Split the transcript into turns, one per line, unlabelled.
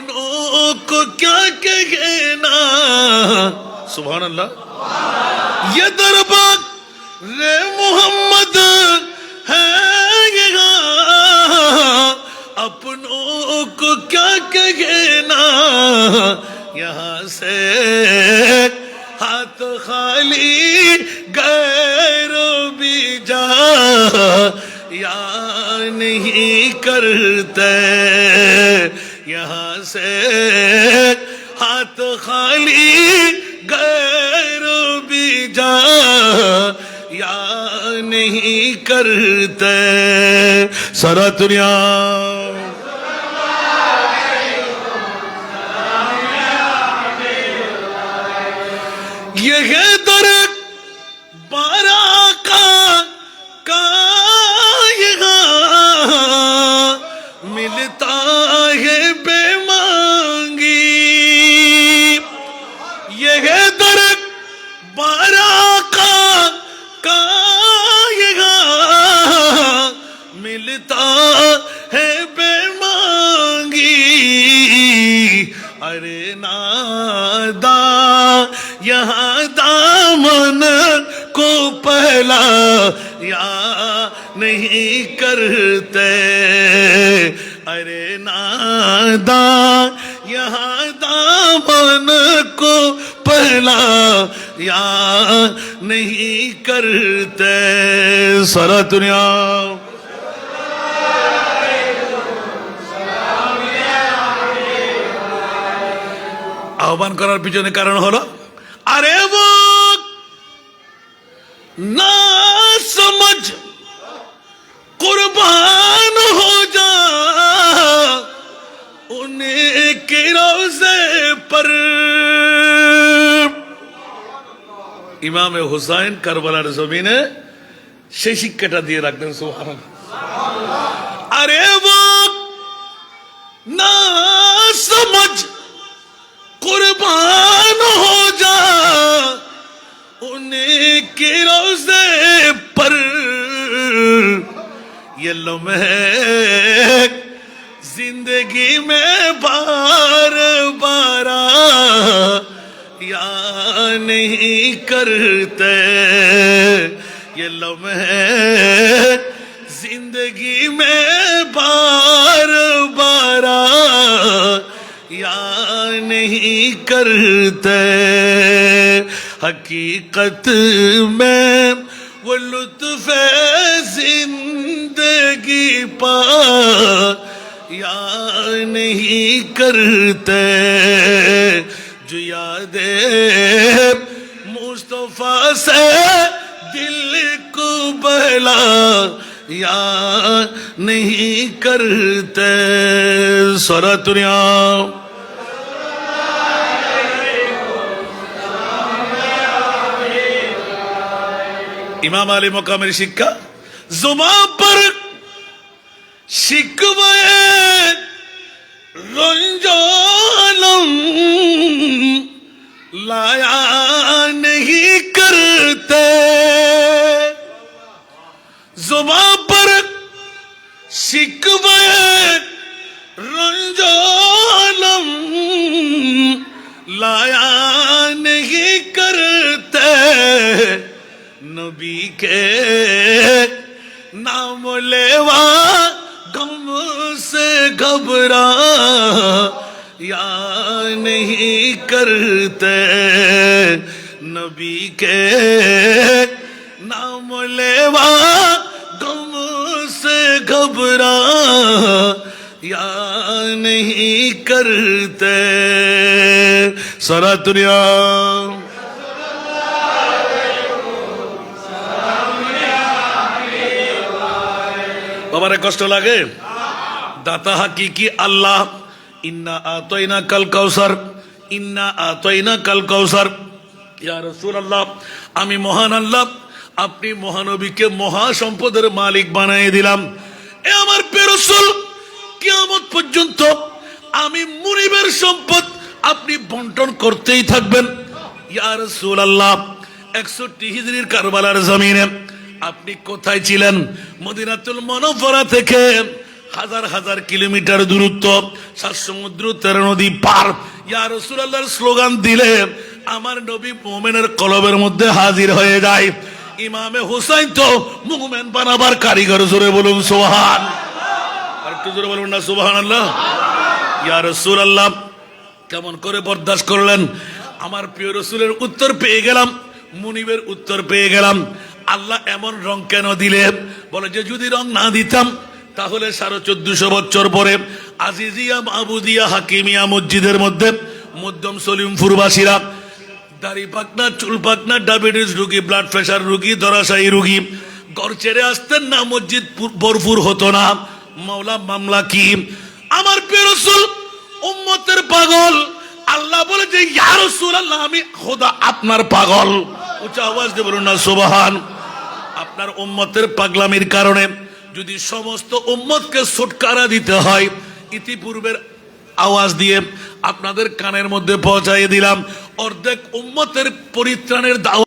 اپنوں کو کیا کہنا. سبحان اللہ. یہ دربار محمد ہے یہاں, اپنوں کو کیا کہنا. یہاں سے ہاتھ خالی غیروں بھی جا یا نہیں کرتے. یہاں سے ہاتھ خالی غیروں بھی جا یا نہیں کرتے. سارا دنیا یہ ہے در بارہ کا یہاں ملتا ہے بے مانگی. یہ ہے در بارہ کا یہاں ملتا ہے بے مانگی. ارے نادا یہاں دامن کو پہلا یا نہیں کرتے. ارے نادا یہاں دامن کو پہلا یا نہیں کرتے. سارا دنیا আহ্বান করার পিছনে কারণ হলো আরে वो ना समझ कुर्बान हो जा उनके रोज़े पर. ইমাম হুসাইন কারবালার জমিনে সেই শিক্ষাটা দিয়ে রাখতেন. সুবহানাল্লাহ. আরে वो ना समझ कुर्बान हो जा उनके रोज़े पर. ये लम्हे जिंदगी में बार बार या नहीं करते. ये लम्हे जिंदगी में बार बार या नहीं करते. हकीकत में वो लुत्फ़ जिंदगी पा या नहीं करते. जो यादे मुस्तफा से दिल को बहला या नहीं करते. सारा दुनिया ইমাম আলী মকামের শিক্ষা জুমা পর শিকওয়ে রঞ্জালম লায়া नहीं करते. जुबा पर शिकवे रंजालम लाया नहीं करते. नबी के नाम लेवा गम से घबरा या नहीं करते. नबी के नाम लेवा गम से घबरा या नहीं करते. सारा दुनिया বাবারে কষ্ট লাগে. দাতা হাকিকি আল্লাহ. ইন্না আতাইনা কাল কাউসার, ইন্না আতাইনা কাল কাউসার. ইয়া রাসূলুল্লাহ, আমি মহান আল্লাহ আপনি মহানবীকে মহা সম্পদের মালিক বানিয়ে দিলাম. এ আমার প্রিয় রাসূল, কিয়ামত পর্যন্ত আমি মুনিবের সম্পদ আপনি বন্টন করতেই থাকবেন. ইয়া রাসূলুল্লাহ, 61 হিজরির কারবালার জমিনে আপনি কোথায় ছিলেন? মদিনাতুল মুনাওয়ারা থেকে হাজার হাজার কিলোমিটার দূরত্ব, 7 সমুদ্র 13 নদী পার, ইয়া রাসূলুল্লাহর স্লোগান দিলে আমার নবী মুমিনের কলবের মধ্যে হাজির হয়ে যায়। ইমামে হুসাইন তো মুমিন বানাবার কারিগর, জোরে বলুন সুবহান। আর একটু জোরে বলুন না সুবহানাল্লাহ। ইয়া রাসূলুল্লাহ কেমন করে বরদাস্ত করলেন? আমার প্রিয় রাসূলের উত্তর পেয়ে গেলাম, মুনিবের উত্তর পেয়ে গেলাম। আল্লাহ এমন রং কেন দিলে? বলে যে যদি রং না দিতাম তাহলে 1450 বছর পরে আজিজিয়া মাহবুদিয়া হাকিমিয়া মসজিদের মধ্যে মধ্যম সলিমপুরবাসীরা দাড়ি পাকনা, চুল পাকনা, ডায়াবেটিস রোগী, ব্লাড প্রেশার রোগী, ধরাশায়ী রোগী ঘর ছেড়ে আসতেন না, মসজিদ ভরপুর হতো না। মাওলা মামলা কি? আমার প্রিয় রাসূল উম্মতের পাগল। আল্লাহ বলে যে ইয়া রাসূলুল্লাহ আমি খোদা আপনার পাগল। উচ্চ আওয়াজ দিয়ে বলুন না সুবহান। আপনার উম্মতের পাগলামির কারণে যদি সমস্ত উম্মতকে ছুটকারা দিতে হয়, ইতিপূর্বের আওয়াজ দিয়ে আপনাদের কানের মধ্যে পৌঁছাইয়ে দিলাম, অর্ধেক উম্মতের পরিত্রাণের দাওয়াত